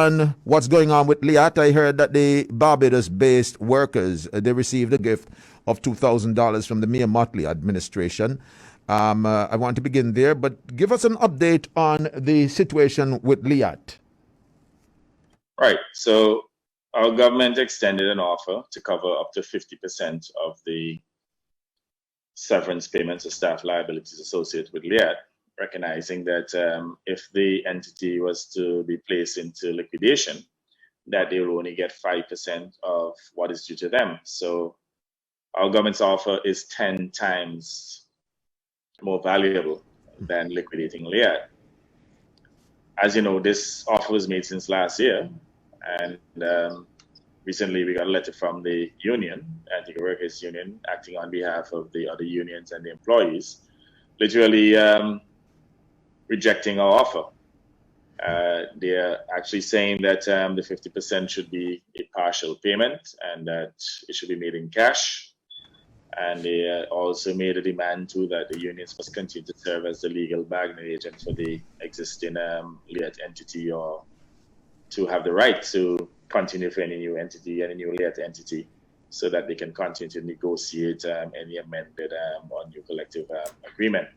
on what's going on with LIAT. I heard that the Barbados-based workers, they received a gift of $2,000 from the Mayor Motley administration. I want to begin there, but give us an update on the situation with LIAT. Right. So our government extended an offer to cover up to 50% of the severance payments or staff liabilities associated with LIAT, recognizing that if the entity was to be placed into liquidation, that they will only get 5% of what is due to them. So our government's offer is 10 times more valuable than liquidating LIAT. As you know, this offer was made since last year, and recently we got a letter from the union, Antigua Workers Union, acting on behalf of the other unions and the employees, literally rejecting our offer. They're actually saying that the 50% should be a partial payment and that it should be made in cash. And they also made a demand too that the unions must continue to serve as the legal bargaining agent for the existing LIAT entity, or to have the right to continue for any new entity, any new LIAT entity, so that they can continue to negotiate any amended or new collective agreement.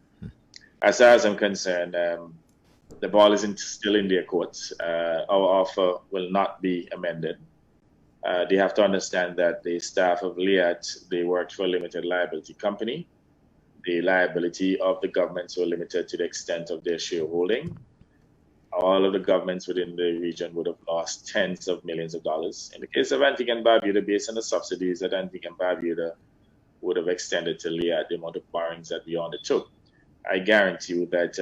As far as I'm concerned, the ball is still in their courts. Our offer will not be amended. They have to understand that the staff of LIAT, they worked for a limited liability company. The liability of the governments were limited to the extent of their shareholding. All of the governments within the region would have lost tens of millions of dollars. In the case of Antigua and Barbuda, based on the subsidies that Antigua and Barbuda would have extended to LIAT, the amount of borrowings that we undertook, I guarantee you that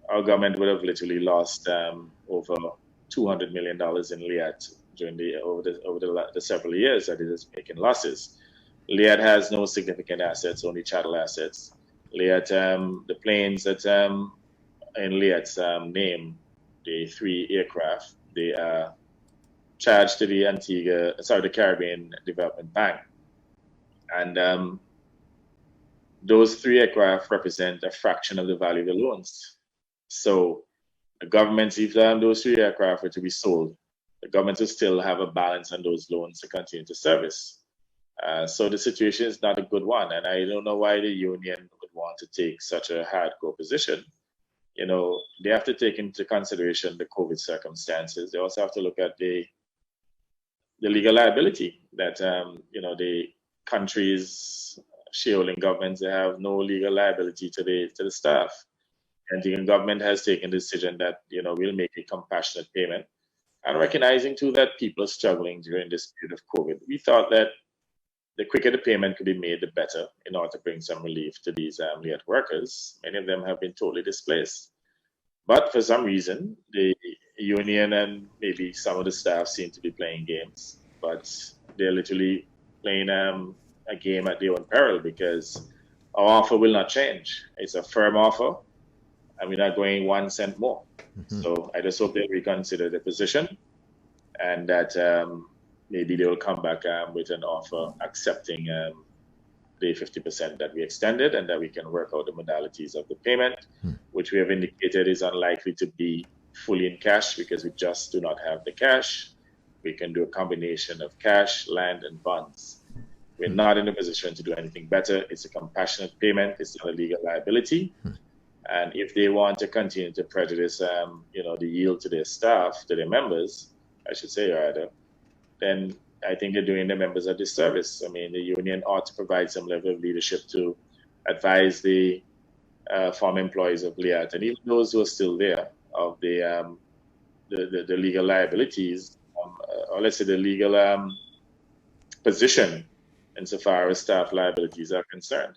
our government would have literally lost over $200 million in LIAT during over the several years that it is making losses. LIAT has no significant assets, only chattel assets. LIAT, the planes that in LIAT's name, the 3 aircraft, they are charged to the Caribbean Development Bank. And those 3 aircraft represent a fraction of the value of the loans. So the government, if those 3 aircraft were to be sold, the government will still have a balance on those loans to continue to service. So the situation is not a good one. And I don't know why the union would want to take such a hardcore position. You know, they have to take into consideration the COVID circumstances. They also have to look at the legal liability that, you know, the country's shareholding governments, they have no legal liability to the staff. And the government has taken the decision that, you know, we'll make a compassionate payment. And recognizing too that people are struggling during this period of COVID, we thought that the quicker the payment could be made, the better, in order to bring some relief to these LIAT workers. Many of them have been totally displaced. But for some reason, the union and maybe some of the staff seem to be playing games. But they're literally playing a game at their own peril, because our offer will not change. It's a firm offer, and we're not going 1 cent more. Mm-hmm. So I just hope they reconsider the position, and that maybe they will come back with an offer accepting the 50% that we extended, and that we can work out the modalities of the payment, which we have indicated is unlikely to be fully in cash, because we just do not have the cash. We can do a combination of cash, land, and bonds. We're not in a position to do anything better. It's a compassionate payment. It's not a legal liability. And if they want to continue to prejudice, you know, the yield to their staff, to their members, I should say rather, then I think they're doing the members a disservice. I mean, the union ought to provide some level of leadership to advise the former employees of LIAT, and even those who are still there, of the legal liabilities, or let's say the legal position insofar as staff liabilities are concerned.